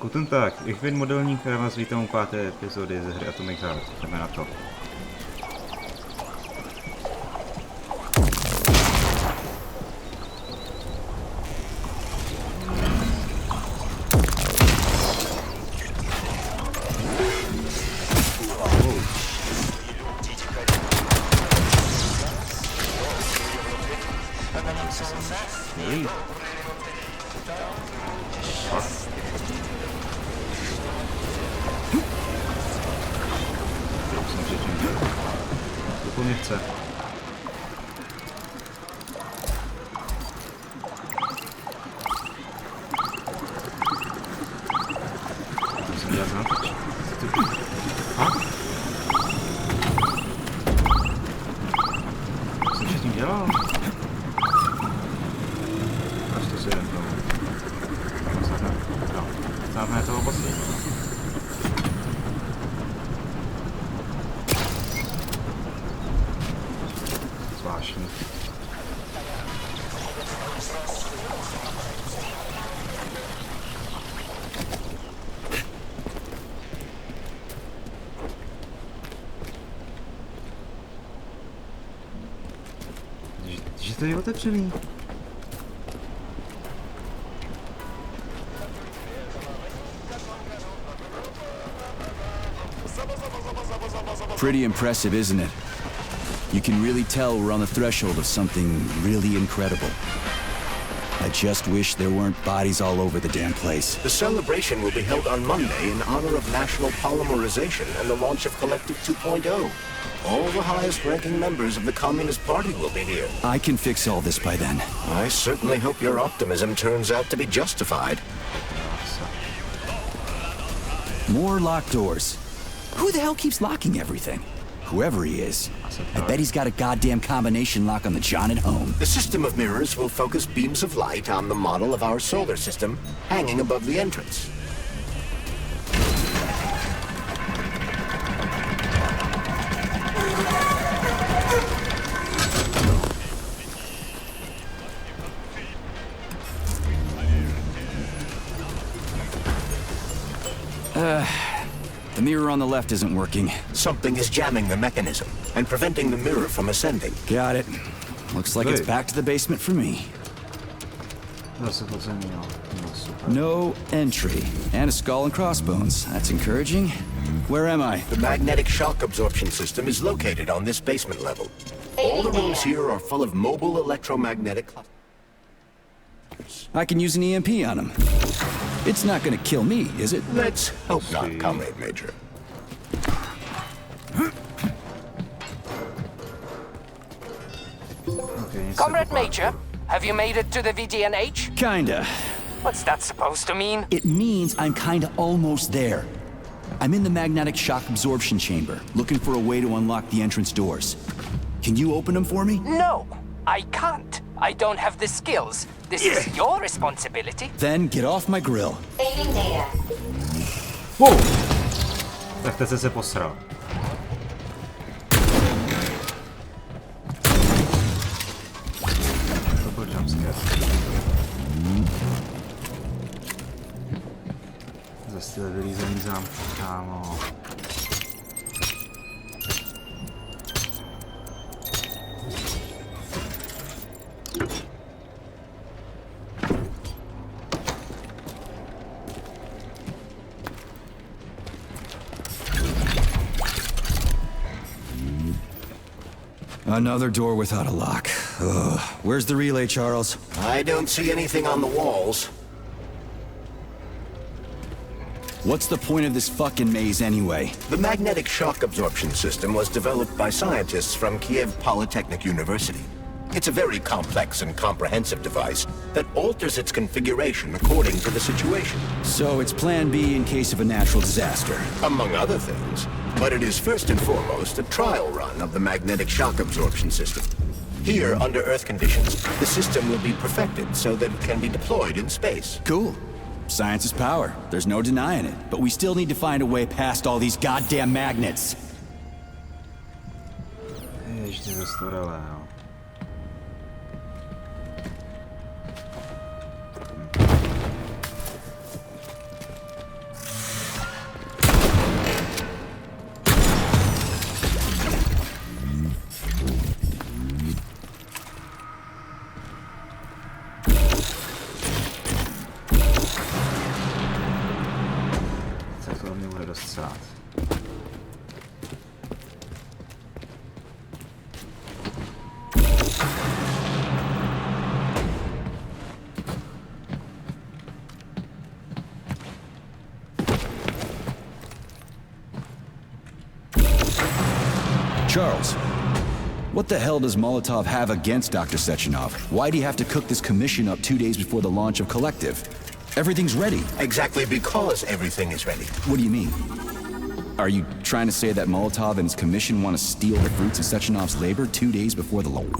Guten Tag, ich bin Modelník a vás vítám u 5. epizody ze hry Atomic Heart. Jdeme na to. Dokonce. To jsem dělal zátoč. Co jsem předtím dělal? Až to si jdem tomu. No, záme toho bossy. Zvláštní. Že to je otevřený. Pretty impressive, isn't it? You can really tell we're on the threshold of something really incredible. I just wish there weren't bodies all over the damn place. The celebration will be held on Monday in honor of national polymerization and the launch of Collective 2.0. All the highest-ranking members of the Communist Party will be here. I can fix all this by then. I certainly hope your optimism turns out to be justified. More locked doors. Who the hell keeps locking everything? Whoever he is. I bet he's got a goddamn combination lock on the John at home. The system of mirrors will focus beams of light on the model of our solar system hanging above the entrance. The mirror on the left isn't working. Something is jamming the mechanism and preventing the mirror from ascending. Got it. Looks like it's back to the basement for me. No entry. And a skull and crossbones. That's encouraging. Where am I? The magnetic shock absorption system is located on this basement level. All the rooms here are full of mobile electromagnetic... I can use an EMP on him. It's not gonna kill me, is it? Let's hope not, Comrade Major. Comrade Major, have you made it to the VDNH? Kinda. What's that supposed to mean? It means I'm kinda almost there. I'm in the magnetic shock absorption chamber, looking for a way to unlock the entrance doors. Can you open them for me? No, I can't. I don't have the skills. This is your responsibility. Then get off my grill. Saving data. Wow. Tak teď se posral. To byl jumpscare. Zase vylízení zámku, kámo. Another door without a lock. Ugh. Where's the relay, Charles? I don't see anything on the walls. What's the point of this fucking maze anyway? The magnetic shock absorption system was developed by scientists from Kiev Polytechnic University. It's a very complex and comprehensive device that alters its configuration according to the situation. So it's plan B in case of a natural disaster. Among other things. But it is first and foremost a trial run of the magnetic shock absorption system. Here, under Earth conditions, the system will be perfected so that it can be deployed in space. Cool. Science is power. There's no denying it. But we still need to find a way past all these goddamn magnets. Ještě zastaralé, jo. Charles, what the hell does Molotov have against Dr. Sechenov? Why'd he have to cook this commission up 2 days before the launch of Collective? Everything's ready. Exactly because everything is ready. What do you mean? Are you trying to say that Molotov and his commission want to steal the fruits of Sechenov's labor 2 days before the launch?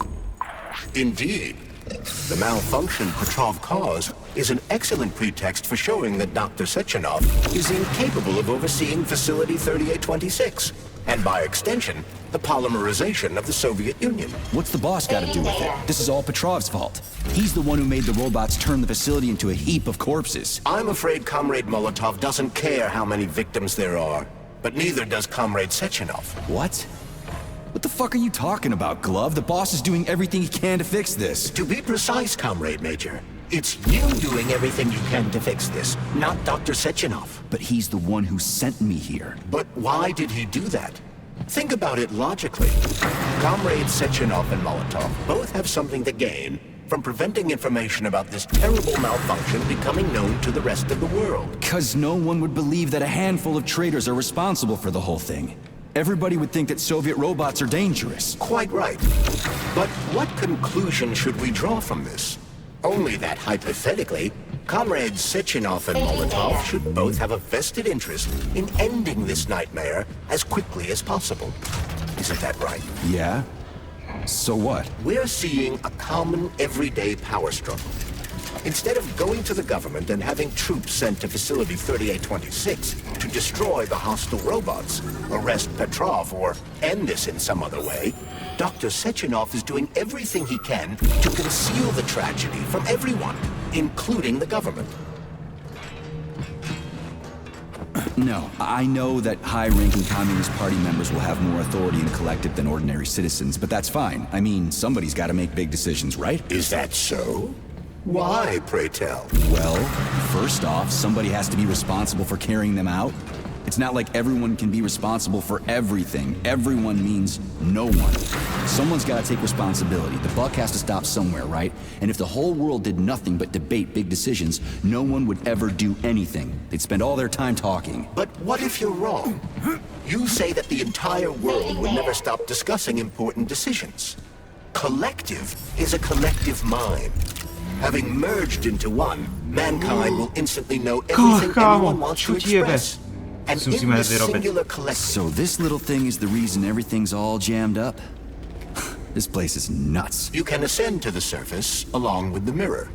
Indeed. The malfunction Petrov caused is an excellent pretext for showing that Dr. Sechenov is incapable of overseeing Facility 3826, and by extension, the polymerization of the Soviet Union. What's the boss got to do with it? This is all Petrov's fault. He's the one who made the robots turn the facility into a heap of corpses. I'm afraid Comrade Molotov doesn't care how many victims there are, but neither does Comrade Sechenov. What? What the fuck are you talking about, Glove? The boss is doing everything he can to fix this. To be precise, Comrade Major, it's you doing everything you can to fix this, not Dr. Sechenov. But he's the one who sent me here. But why did he do that? Think about it logically. Comrades Sechenov and Molotov both have something to gain from preventing information about this terrible malfunction becoming known to the rest of the world. 'Cause no one would believe that a handful of traitors are responsible for the whole thing. Everybody would think that Soviet robots are dangerous. Quite right. But what conclusion should we draw from this? Only that, hypothetically, Comrades Sechenov and Molotov should both have a vested interest in ending this nightmare as quickly as possible. Isn't that right? Yeah? So what? We're seeing a common, everyday power struggle. Instead of going to the government and having troops sent to Facility 3826 to destroy the hostile robots, arrest Petrov, or end this in some other way, Dr. Sechenov is doing everything he can to conceal the tragedy from everyone, including the government. No, I know that high-ranking Communist Party members will have more authority in the collective than ordinary citizens, but that's fine. I mean, somebody's got to make big decisions, right? Is that so? Why, pray tell? Well, first off, somebody has to be responsible for carrying them out. It's not like everyone can be responsible for everything. Everyone means no one. Someone's got to take responsibility. The buck has to stop somewhere, right? And if the whole world did nothing but debate big decisions, no one would ever do anything. They'd spend all their time talking. But what if you're wrong? You say that the entire world would never stop discussing important decisions. Collective is a collective mind. Having merged into one, mankind will instantly know everything everyone wants to express. And in this singular collective... So this little thing is the reason everything's all jammed up? This place is nuts. You can ascend to the surface along with the mirror.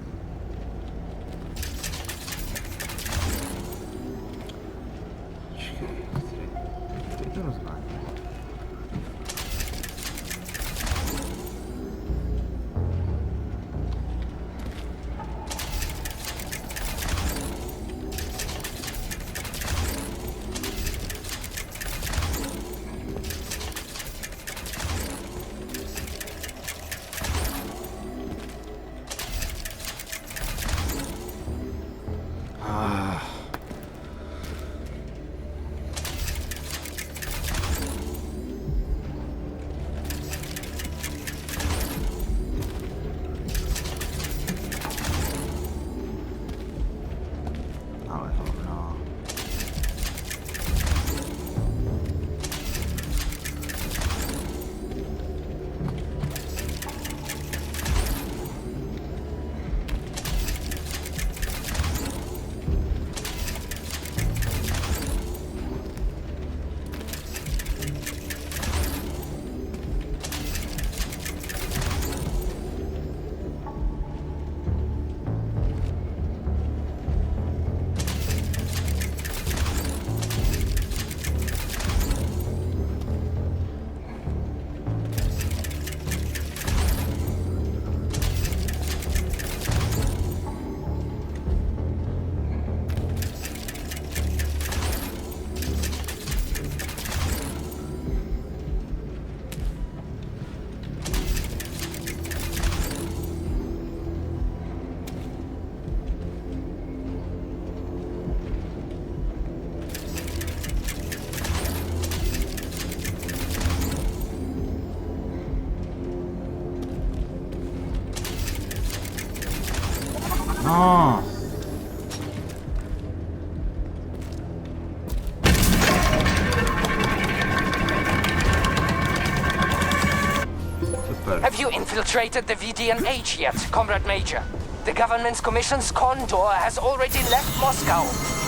penetrated the VDN age yet, Comrade Major. The government's commission's condor has already left Moscow.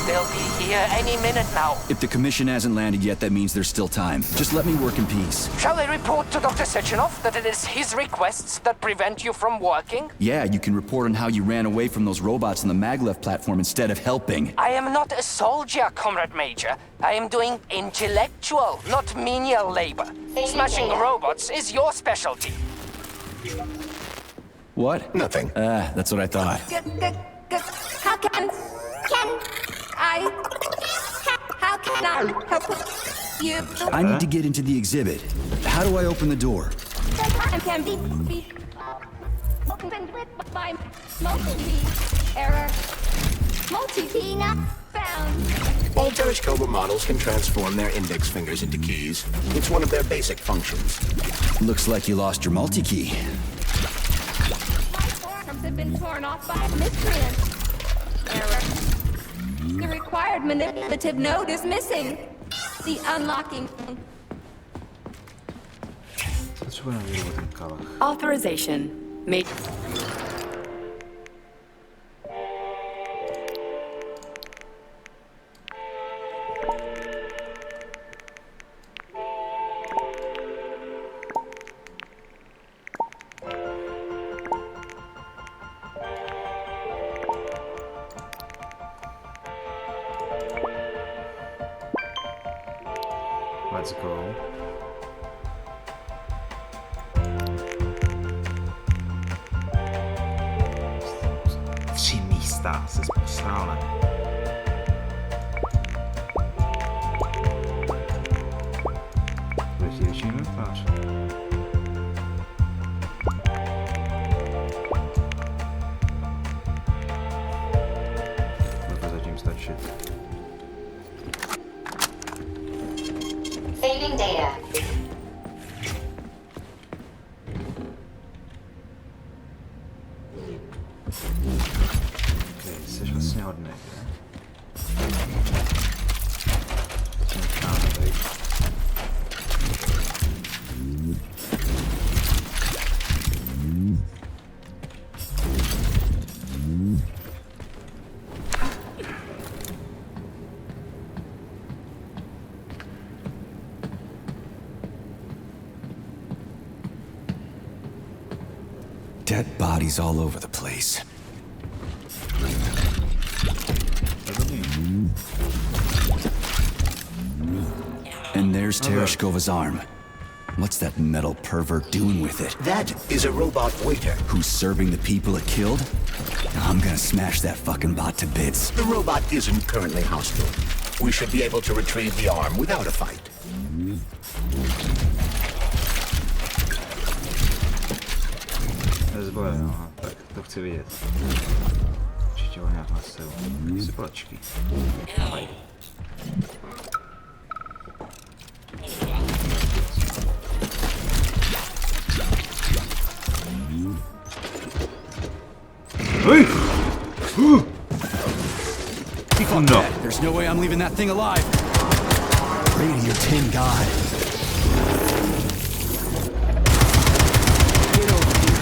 They'll be here any minute now. If the commission hasn't landed yet, that means there's still time. Just let me work in peace. Shall I report to Dr. Sechenov that it is his requests that prevent you from working? Yeah, you can report on how you ran away from those robots on the maglev platform instead of helping. I am not a soldier, Comrade Major. I am doing intellectual, not menial labor. Smashing robots is your specialty. What? Nothing. That's what I thought. How can I help you? I need to get into the exhibit. How do I open the door? I can be opened with by multi error. Multi not found. All Tereshkova models can transform their index fingers into keys. It's one of their basic functions. Looks like you lost your multi-key. My forms have been torn off by miscreants. Error. The required manipulative node is missing. The unlocking. Potřebujeme vyjít ten kalach. Authorization. Made. Let's go. Tři místa se posral, ne? Bude ti větší inventář. Bude to zatím stačit. Saving data. Okay, jsi vlastně hodnej, ne? Co necháme tady? Dead bodies all over the place. And there's Tereshkova's arm. What's that metal pervert doing with it? That is a robot waiter. Who's serving the people it killed? I'm gonna smash that fucking bot to bits. The robot isn't currently hostile. We should be able to retrieve the arm without a fight. Zboje, no, tak to chci vidět. Určitě ho nějak nasil. Si plačky. Ahoj. Hey! No. There's no way I'm leaving that thing alive. Pray to your tin god. Get over here.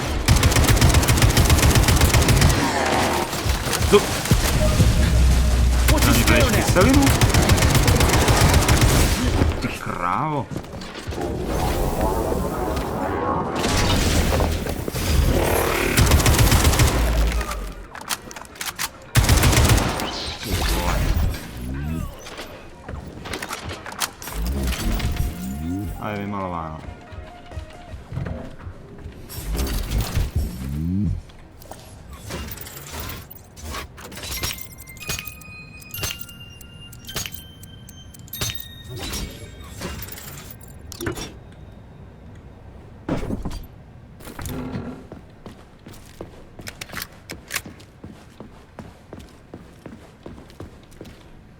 What's his scale now? Ty krávo. A je vymalováno.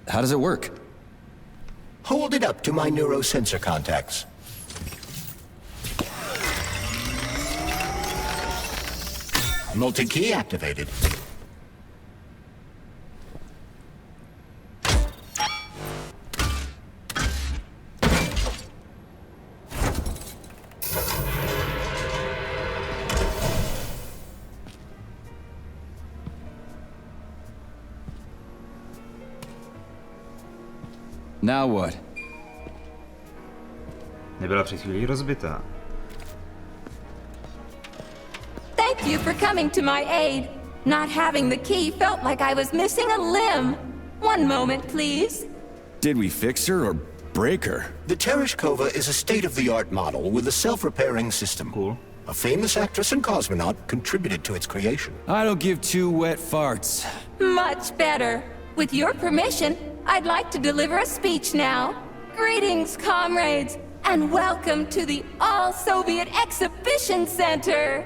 How does it work? Hold it up to my neurosensor contacts. Multi-key activated. Now what? Nebyla před chvílí rozbitá. Thank you for coming to my aid. Not having the key felt like I was missing a limb. One moment, please. Did we fix her or break her? The Tereshkova is a state-of-the-art model with a self-repairing system. Cool. A famous actress and cosmonaut contributed to its creation. I don't give two wet farts. Much better. With your permission, I'd like to deliver a speech now. Greetings, comrades, and welcome to the All-Soviet Exhibition Center.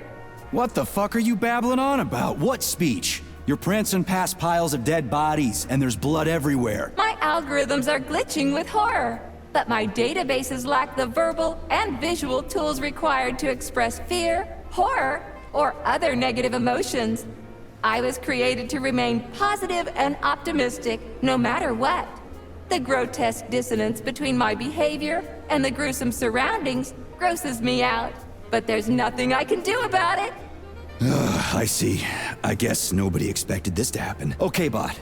What the fuck are you babbling on about? What speech? You're prancing past piles of dead bodies, and there's blood everywhere. My algorithms are glitching with horror, but my databases lack the verbal and visual tools required to express fear, horror, or other negative emotions. I was created to remain positive and optimistic, no matter what. The grotesque dissonance between my behavior and the gruesome surroundings grosses me out, but there's nothing I can do about it. I see. I guess nobody expected this to happen. Okay, bot.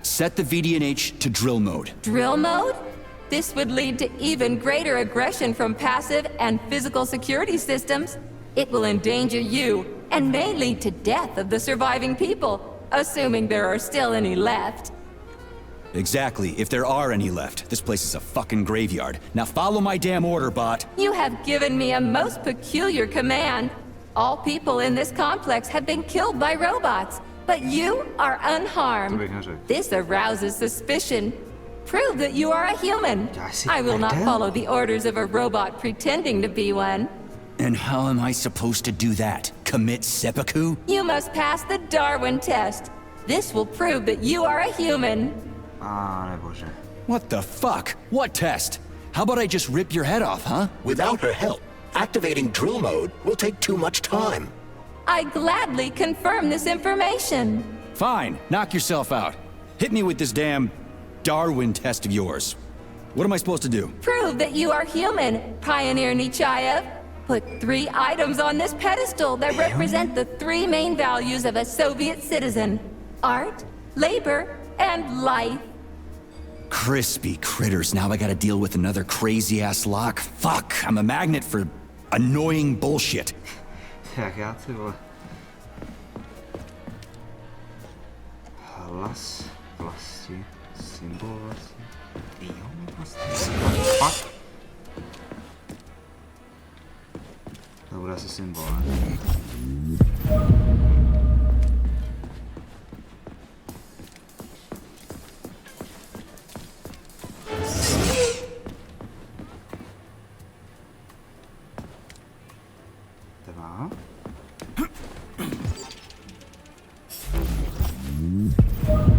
Set the VDNH to drill mode. Drill mode? This would lead to even greater aggression from passive and physical security systems. It will endanger you and may lead to death of the surviving people, assuming there are still any left. Exactly, if there are any left. This place is a fucking graveyard. Now follow my damn order, bot. You have given me a most peculiar command. All people in this complex have been killed by robots, but you are unharmed. This arouses suspicion. Prove that you are a human. I will not follow the orders of a robot pretending to be one. And how am I supposed to do that? Commit seppuku? You must pass the Darwin test. This will prove that you are a human. Nebože. What the fuck? What test? How about I just rip your head off, huh? Without her help, activating drill mode will take too much time. I gladly confirm this information. Fine, knock yourself out. Hit me with this damn Darwin test of yours. What am I supposed to do? Prove that you are human, Pioneer Nechayev. Put 3 items on this pedestal that represent the 3 main values of a Soviet citizen: art, labor, and life. Crispy critters, now I gotta deal with another crazy-ass lock. Fuck, I'm a magnet for annoying bullshit. Jak já, ty vole. Hlas, vlasti, symbol vlasti. Jo, vlastně. Fuck. To bude asi symbol, ne?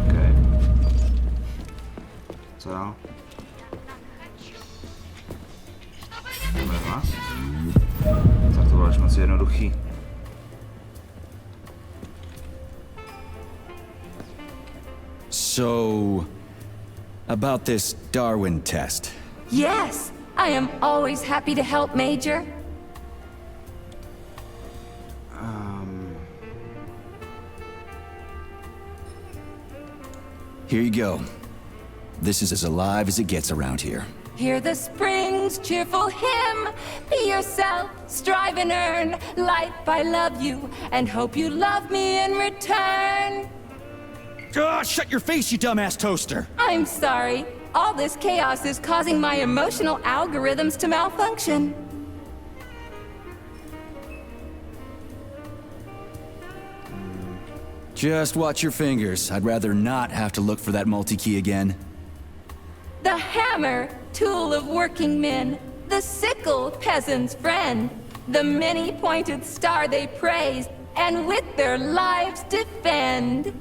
Okay. Co dál? Jdeme hlas. Tak to bylo až moc jednoduchý. So, about this Darwin test. Yes, I am always happy to help, Major. Here you go. This is as alive as it gets around here. Hear the spring's cheerful hymn. Be yourself, strive and earn. Life, I love you, and hope you love me in return. Ah, shut your face, you dumbass toaster! I'm sorry. All this chaos is causing my emotional algorithms to malfunction. Just watch your fingers. I'd rather not have to look for that multi-key again. The hammer, tool of working men. The sickle, peasant's friend. The many-pointed star they praise, and with their lives defend.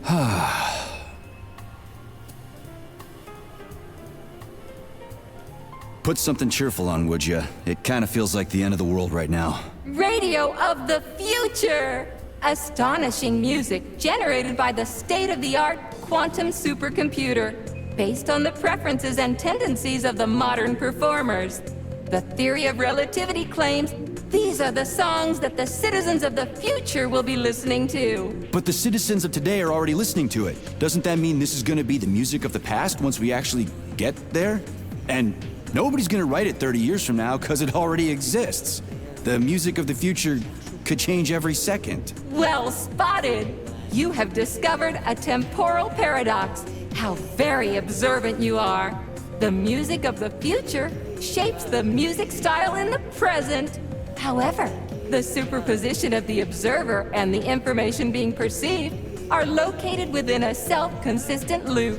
Put something cheerful on, would ya? It kind of feels like the end of the world right now. Radio of the future! Astonishing music generated by the state-of-the-art quantum supercomputer, based on the preferences and tendencies of the modern performers. The theory of relativity claims these are the songs that the citizens of the future will be listening to. But the citizens of today are already listening to it. Doesn't that mean this is gonna be the music of the past once we actually get there? And nobody's gonna write it 30 years from now because it already exists. The music of the future could change every second. Well spotted! You have discovered a temporal paradox. How very observant you are. The music of the future shapes the music style in the present. However, the superposition of the observer and the information being perceived are located within a self-consistent loop.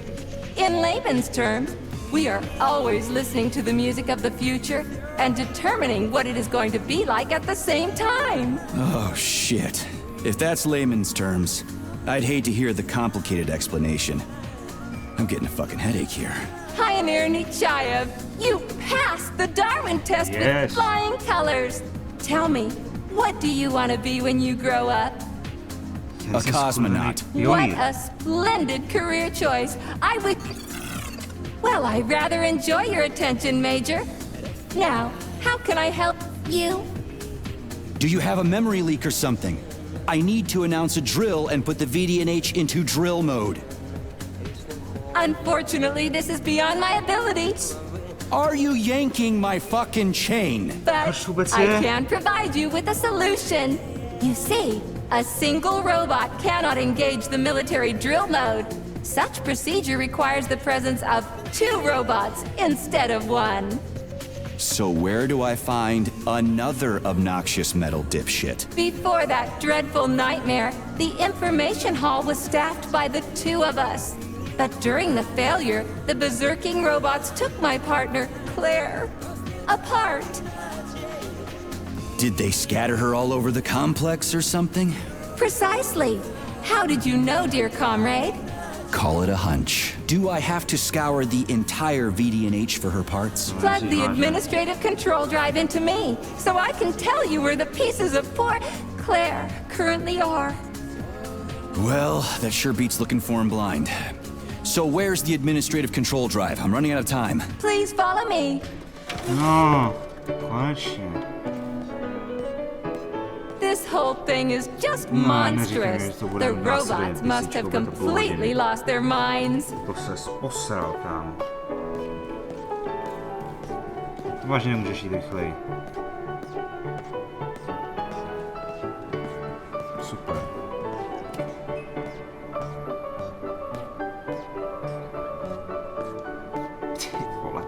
In layman's terms, we are always listening to the music of the future and determining what it is going to be like at the same time. Oh, shit. If that's layman's terms, I'd hate to hear the complicated explanation. I'm getting a fucking headache here. Pioneer Nechayev, you passed the Darwin test Yes. with flying colors. Tell me, what do you want to be when you grow up? A cosmonaut. What a splendid career choice. I would... Well, I rather enjoy your attention, Major. Now, how can I help you? Do you have a memory leak or something? I need to announce a drill and put the VDNH into drill mode. Unfortunately, this is beyond my abilities, Are you yanking my fucking chain? but Proč vůbec I je? can provide you with a solution. You see, a single robot cannot engage the military drill mode. Such procedure requires the presence of 2 robots instead of 1. So where do I find another obnoxious metal dipshit? Before that dreadful nightmare, the information hall was staffed by the 2 of us. But during the failure, the berserking robots took my partner, Claire, apart. Did they scatter her all over the complex or something? Precisely. How did you know, dear comrade? Call it a hunch. Do I have to scour the entire VDNH for her parts? Plug the administrative control drive into me, so I can tell you where the pieces of poor Claire currently are. Well, that sure beats looking for him blind. So where's the administrative control drive? I'm running out of time. Please follow me. No, konečně. This whole thing is just No, monstrous. neříkej, že to The bude robots následně, must have písničkou, bude to completely pohodě. lost their minds. To se posral, kámo. Vážně nemůžeš jít rychleji. Super. Ty vole.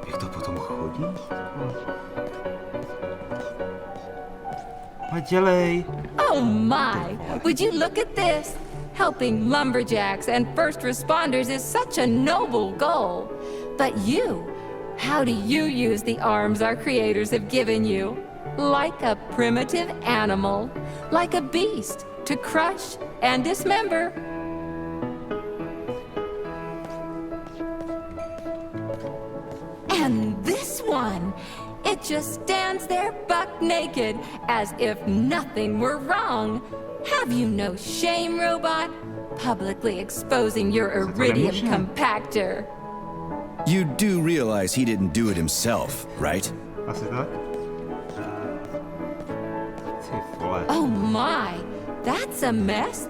Jak to potom chodí? A dělej. Oh my! Would you look at this? Helping lumberjacks and first responders is such a noble goal. But you, how do you use the arms our creators have given you? Like a primitive animal, like a beast, to crush and dismember. And this one, it just stands there buck naked, as if nothing were wrong. Have you no shame, robot? Publicly exposing your iridium shame. compactor. You do realize he didn't do it himself, right? Asi tak? Ty vole. Oh my, that's a mess.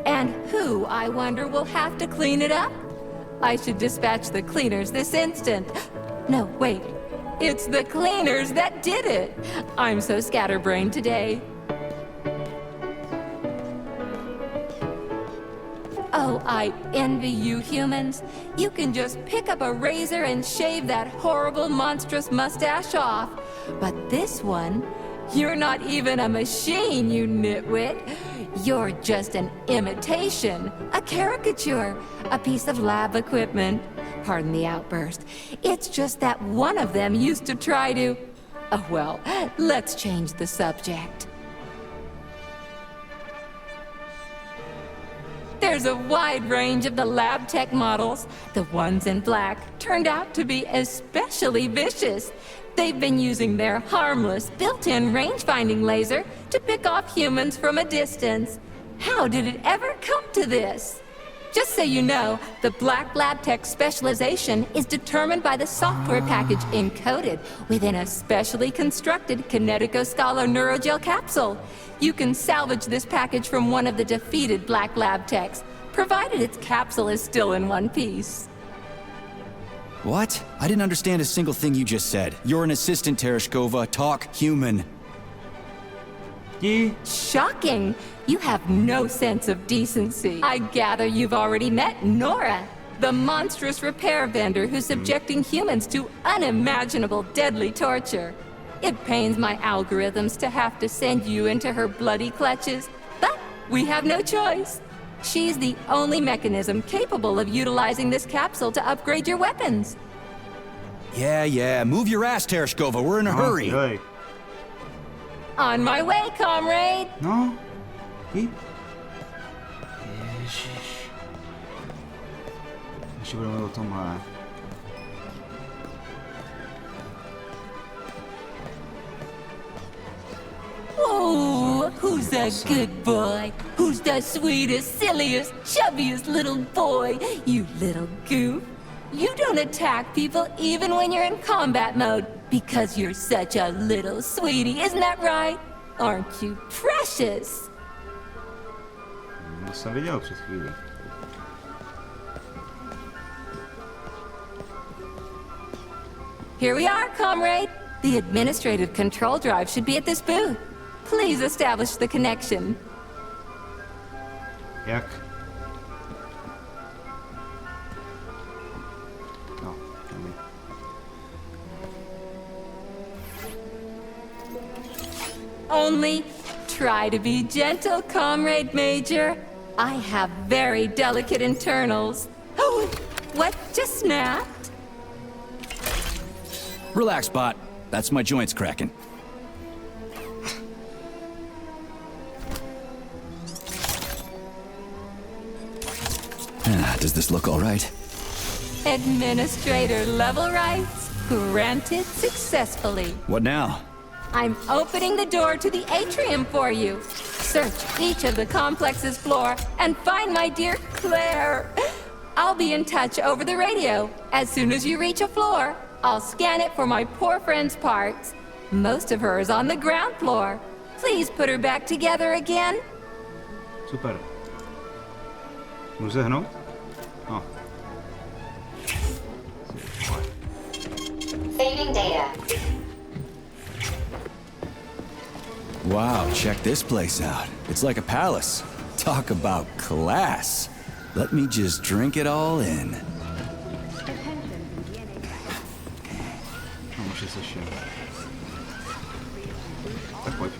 And who, I wonder, will have to clean it up? I should dispatch the cleaners this instant. No, wait. It's the cleaners that did it. I'm so scatterbrained today. Oh, I envy you humans. You can just pick up a razor and shave that horrible, monstrous mustache off. But this one, you're not even a machine, you nitwit. You're just an imitation, a caricature, a piece of lab equipment. Pardon the outburst. It's just that one of them used to try to... Oh, well, let's change the subject. There's a wide range of the lab tech models. The ones in black turned out to be especially vicious. They've been using their harmless, built-in range-finding laser to pick off humans from a distance. How did it ever come to this? Just so you know, the Black Lab Tech specialization is determined by the software package encoded within a specially constructed Kinetico-Scala Neurogel capsule. You can salvage this package from one of the defeated Black Lab Techs, provided its capsule is still in one piece. What? I didn't understand a single thing you just said. You're an assistant, Tereshkova. Talk human. Shocking! You have no sense of decency. I gather you've already met Nora, the monstrous repair vendor who's subjecting humans to unimaginable deadly torture. It pains my algorithms to have to send you into her bloody clutches, but we have no choice. She's the only mechanism capable of utilizing this capsule to upgrade your weapons. Yeah, move your ass, Tereshkova. We're in a hurry. Dělej. On my way, comrade! No. Ježiš. Ještě budeme mluvit o tomhle. Oh, who's the good boy? Who's the sweetest, silliest, chubbiest little boy? You little goof. You don't attack people even when you're in combat mode because you're such a little sweetie, isn't that right? Aren't you precious? To jsem viděl před chvílí. Here we are, comrade. The administrative control drive should be at this booth. Please establish the connection. Jak? No, nevím. Only try to be gentle, Comrade Major. I have very delicate internals. Oh, what just snapped? Relax, bot. That's my joints cracking. Does this look all right? Administrator level rights granted successfully. What now? I'm opening the door to the atrium for you. Search each of the complex's floor and find my dear Claire. I'll be in touch over the radio. As soon as you reach a floor, I'll scan it for my poor friend's parts. Most of her is on the ground floor. Please put her back together again. Super. Můžu se hnout? No. Saving data. Wow, check this place out. It's like a palace. Talk about class. Let me just drink it all in. No, může se šel. Tak pojď.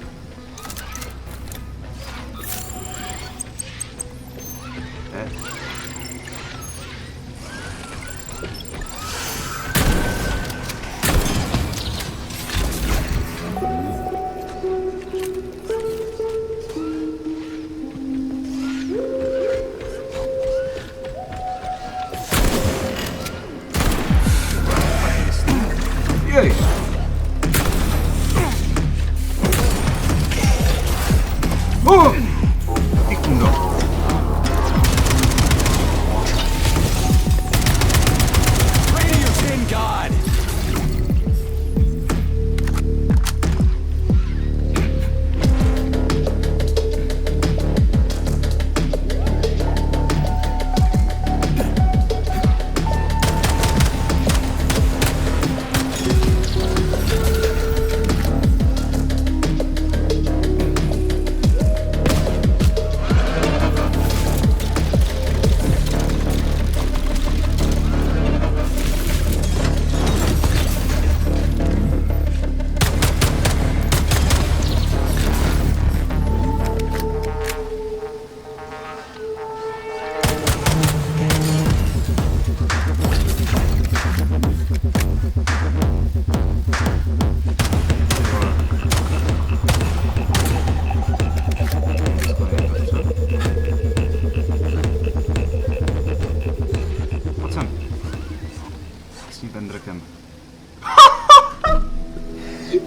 Jej! Ty kundo. Radio Tin God!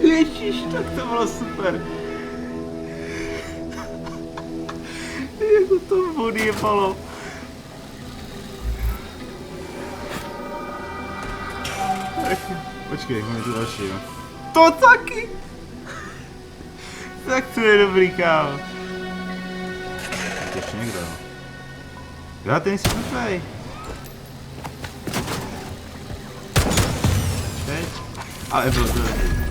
Ježiš, tak to bylo super. Jak to odjebalo. Počkej, máme tu další, no. To taky! Tak to je dobrý, kámo. Ještě někdo, no. Já ten jsi mrtvej. Teď? Ale byl to dobrý.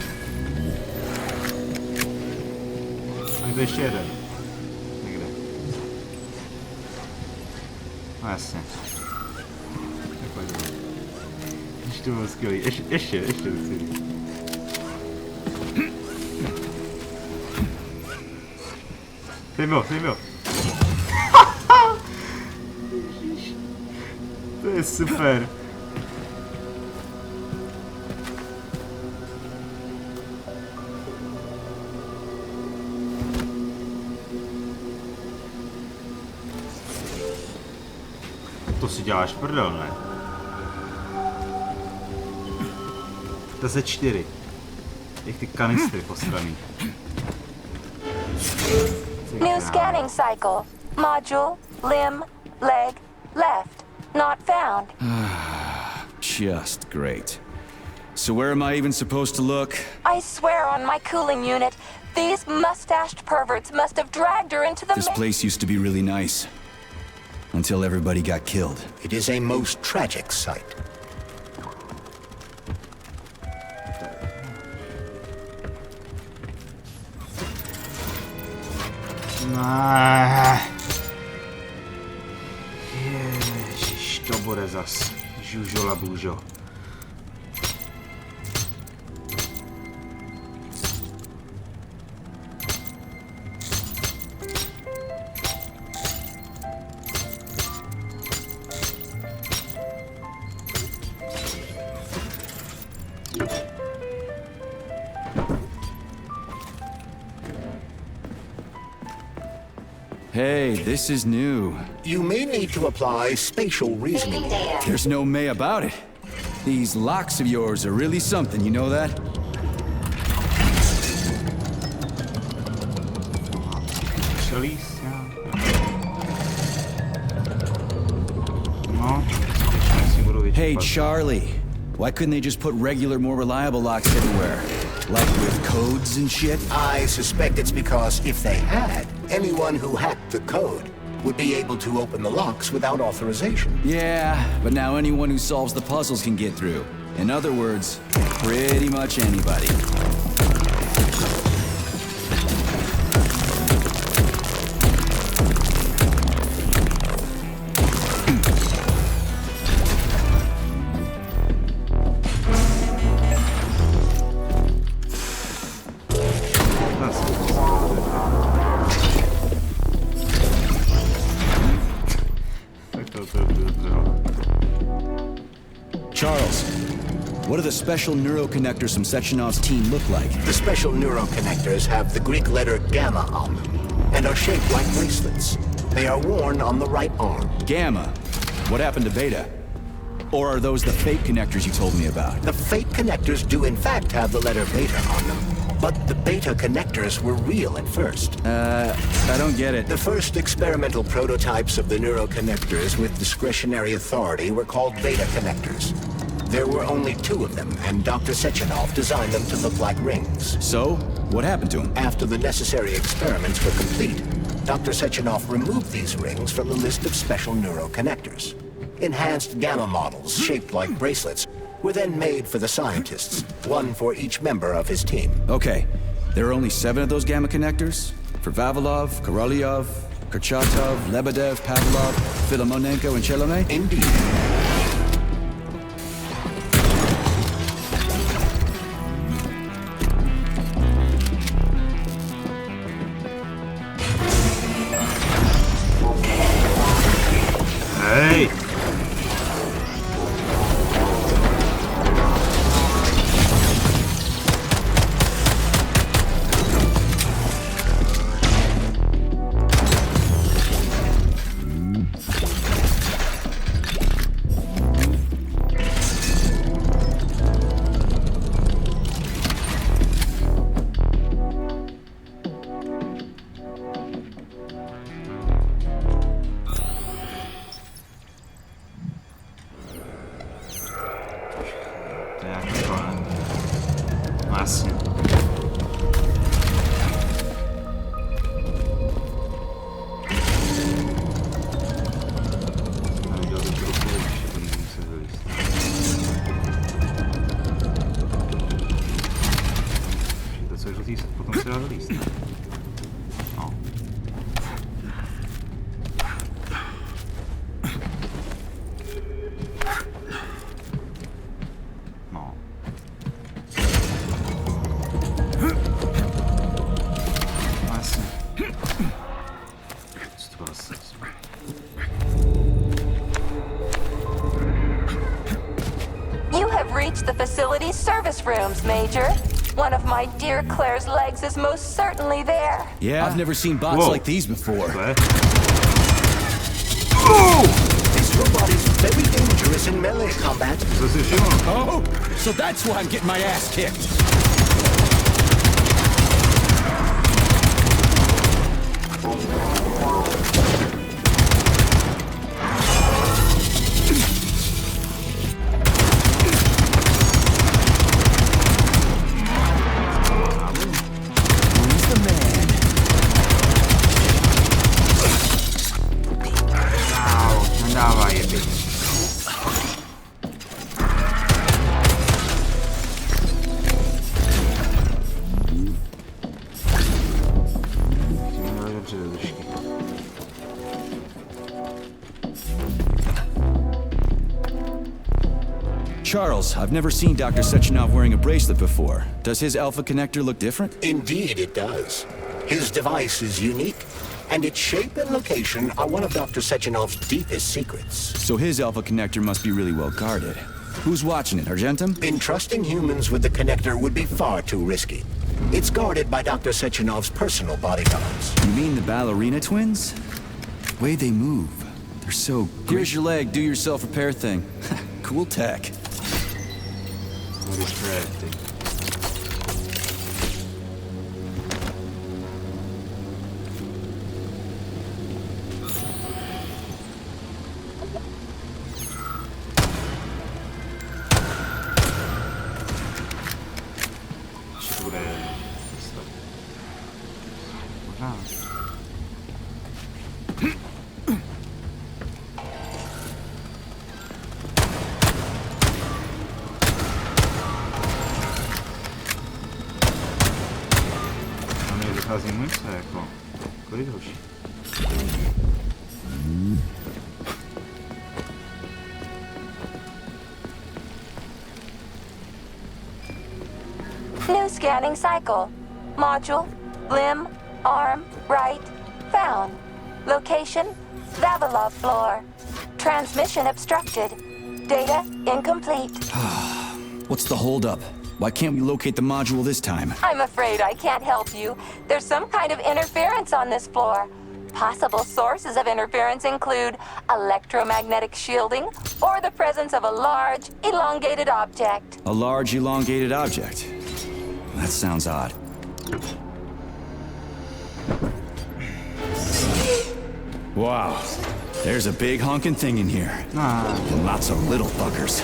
A to ještě jeden. Někde. No jasně. Takhle dobrý. Ještě to bylo skvělý. Ještě to chci říct. Ty byl. To je super. To si děláš prdel, ne? To se 4. Jak ty kanistry posraný. New scanning cycle. Module, limb, leg, left. Not found. Just great. So where am I even supposed to look? I swear on my cooling unit, these mustached perverts must have dragged her into the This place used to be really nice. Until everybody got killed. It is a most tragic sight. Ježiš, to bude zas. Žužola bůžo. Hey, this is new. You may need to apply spatial reasoning. There's no may about it. These locks of yours are really something, you know that? Hey, Charlie. Why couldn't they just put regular, more reliable locks everywhere? Like with codes and shit? I suspect it's because if they had, anyone who hacked the code would be able to open the locks without authorization. Yeah, but now anyone who solves the puzzles can get through. In other words, pretty much anybody. Charles, what do the special neuroconnectors from Sechenov's team look like? The special neuroconnectors have the Greek letter gamma on them and are shaped like bracelets. They are worn on the right arm. Gamma? What happened to Beta? Or are those the fake connectors you told me about? The fake connectors do in fact have the letter beta on them, but the beta connectors were real at first. I don't get it. The first experimental prototypes of the neuroconnectors with discretionary authority were called beta connectors. There were only 2 of them, and Dr. Sechenov designed them to look like rings. So, what happened to them? After the necessary experiments were complete, Dr. Sechenov removed these rings from the list of special neuroconnectors. Enhanced gamma models, shaped like bracelets, were then made for the scientists, one for each member of his team. Okay, there are only 7 of those gamma connectors? For Vavilov, Korolyov, Kurchatov, Lebedev, Pavlov, Filomonenko, and Chelome? Indeed. Hey! service rooms, Major. One of my dear Claire's legs is most certainly there. Yeah, I've never seen bots Whoa. like these before. Super. This robot is very dangerous in melee combat. Co si všiml? Oh, so that's why I'm getting my ass kicked. Who's the man? Nedává je ty. Musíme dát dobře do držky. Charles, I've never seen Dr. Sechenov wearing a bracelet before. Does his alpha connector look different? Indeed it does. His device is unique, and its shape and location are one of Dr. Sechenov's deepest secrets. So his alpha connector must be really well guarded. Who's watching it, Argentum? Entrusting humans with the connector would be far too risky. It's guarded by Dr. Sechenov's personal bodyguards. You mean the ballerina twins? The way they move. They're so... Here's your leg, do yourself repair thing. Cool tech. Distracting. Možná. Tam je vychází munice, jako. Kolik hoší? New scanning cycle. Module, limb, arm, right, found. Location, Vavilov floor. Transmission obstructed. Data incomplete. What's the holdup? Why can't we locate the module this time? I'm afraid I can't help you. There's some kind of interference on this floor. Possible sources of interference include electromagnetic shielding or the presence of a large, elongated object. A large, elongated object. That sounds odd. Wow. There's a big honking thing in here. And lots of little fuckers.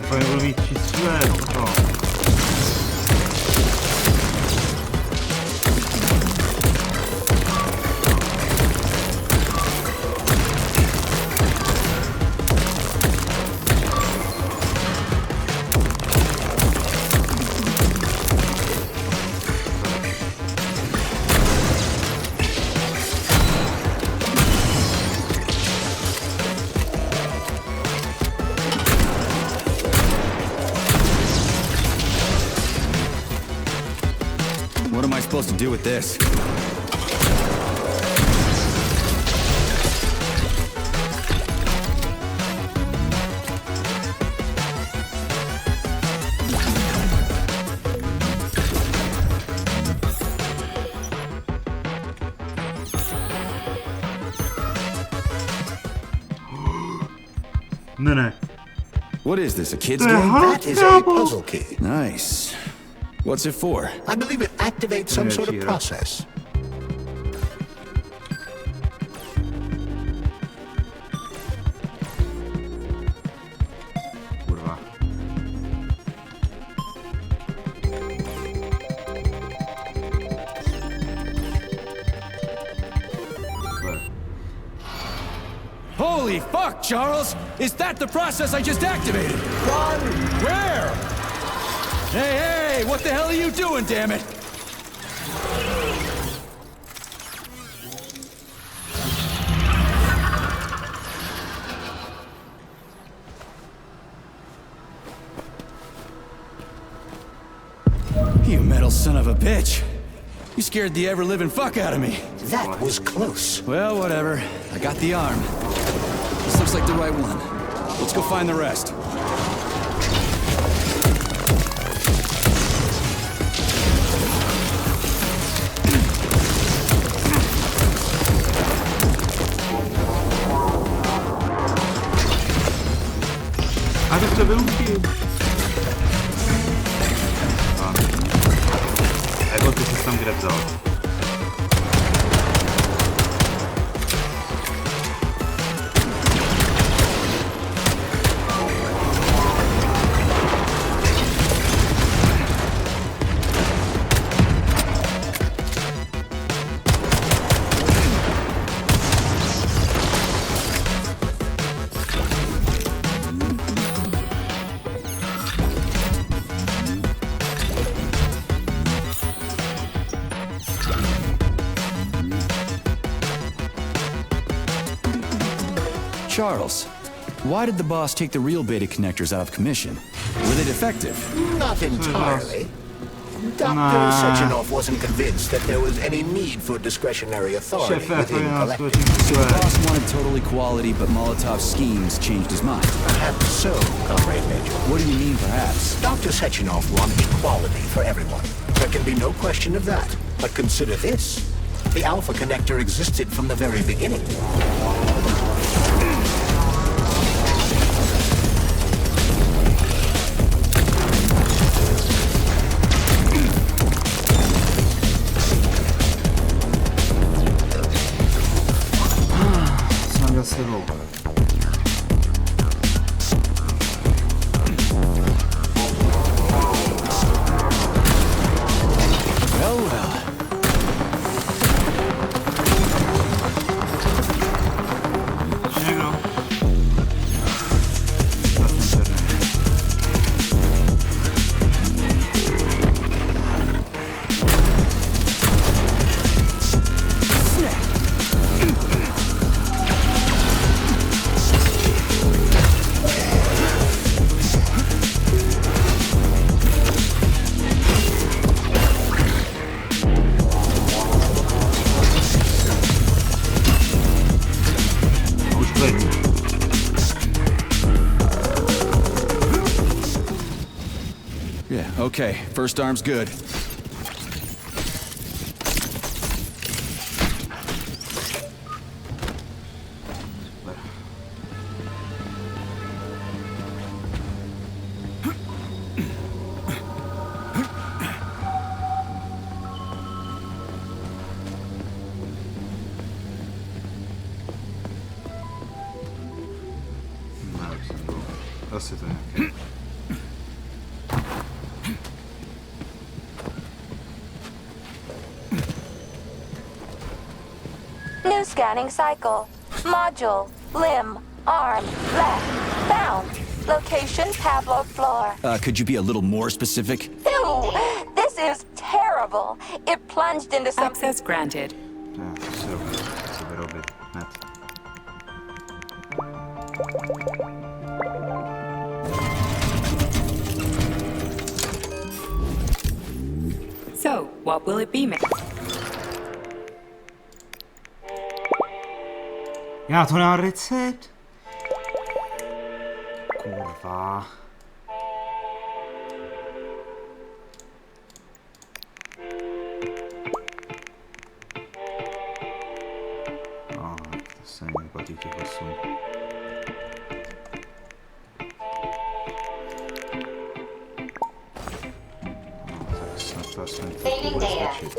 To by byl víc čistě, to. What am I supposed to do with this? Ne. What is this, a kid's The game? hell? That is a puzzle key. Nice. What's it for? I believe it activates some sort of process. Kurva. Holy fuck, Charles! Is that the process I just activated? Run! Where? Hey, hey! What the hell are you doing, damn it? You metal son of a bitch! You scared the ever-living fuck out of me. That was close. Well, whatever. I got the arm. This looks like the right one. Let's go find the rest. A tak to vyloučil. Ego, ty jsi tam kde vzal? Charles, why did the boss take the real beta connectors out of commission? Were they defective? Not entirely. Dr. Sechenov wasn't convinced that there was any need for discretionary authority within Galactic. So the boss wanted total equality, but Molotov's schemes changed his mind. Perhaps so, Comrade Major. What do you mean, perhaps? Dr. Sechenov wanted equality for everyone. There can be no question of that. But consider this. The Alpha Connector existed from the very beginning. Sebou. Well, well. Někdo. Yeah, okay. First arm's good. Asi to nějaké. New scanning cycle. Module. Limb. Arm. Left. Found. Location Pavlov floor. Could you be a little more specific? Ew! This is terrible. It plunged into some... Access granted. Já to si vyrobit hned. So, what will it be, ma'am? Já to na recept. Kurva. No, to se neplatí těch 8. No, tak snad to aspoň bude stačit.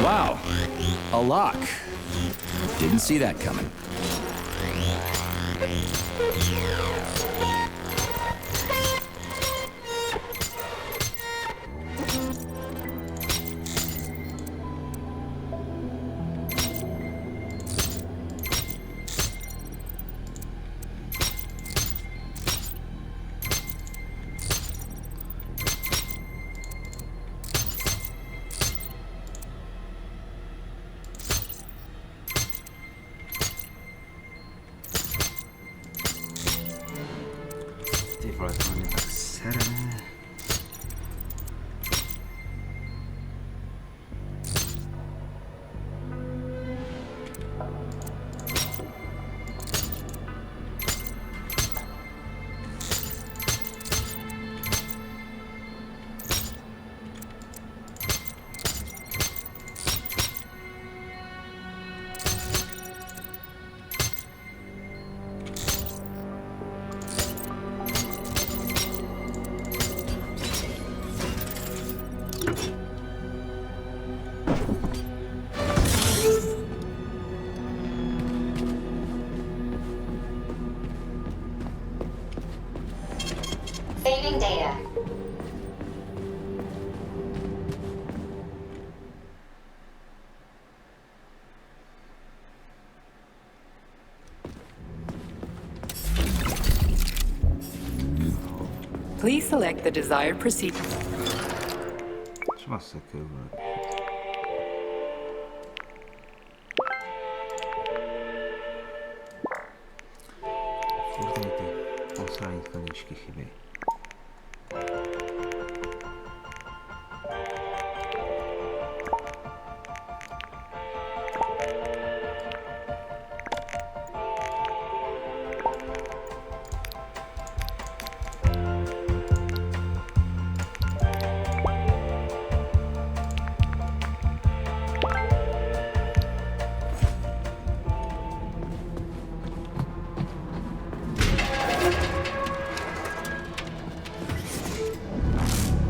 Wow. A lock. Didn't see that coming. ale to mě tak sere. Saving data. Please select the desired procedure. Třeba sakru. Furt tady ty poslední skleničky chybí.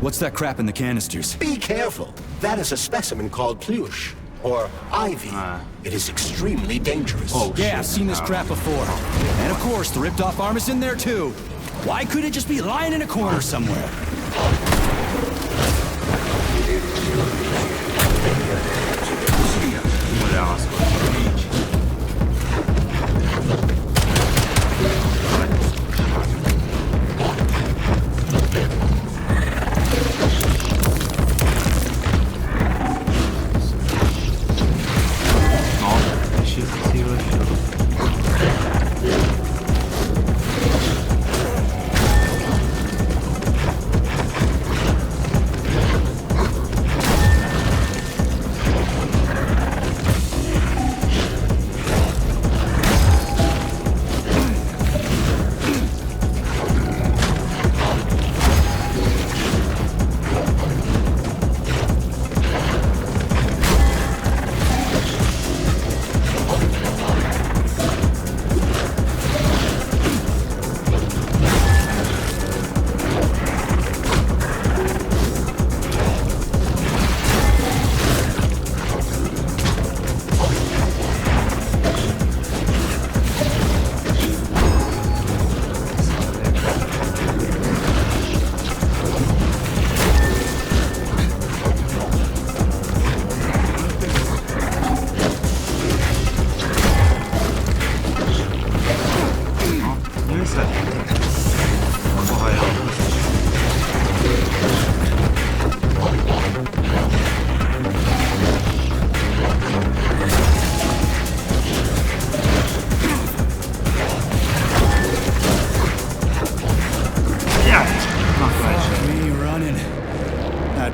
What's that crap in the canisters? Be careful. That is a specimen called pluche, or ivy. It is extremely dangerous. Oh, Yeah, I've seen this crap before. And of course, the ripped-off arm is in there too. Why couldn't it just be lying in a corner somewhere?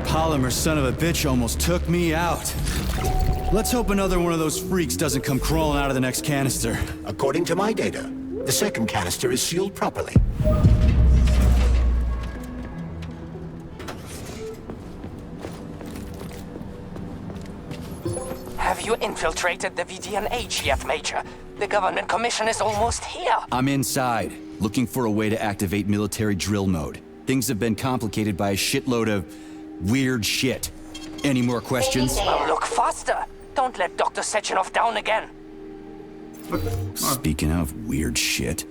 Polymer son of a bitch almost took me out. Let's hope another one of those freaks doesn't come crawling out of the next canister. According to my data, the second canister is sealed properly. Have you infiltrated the VDNH yet, Major? The government commission is almost here. I'm inside, looking for a way to activate military drill mode. Things have been complicated by a shitload of weird shit. Any more questions? Well, look faster. Don't let Dr. Sechenov down again. Speaking of weird shit.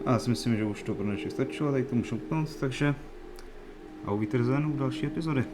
A já si myslím, že už to pro dnešek stačilo, tady to můžu upnout, takže a uvidíte u další epizody.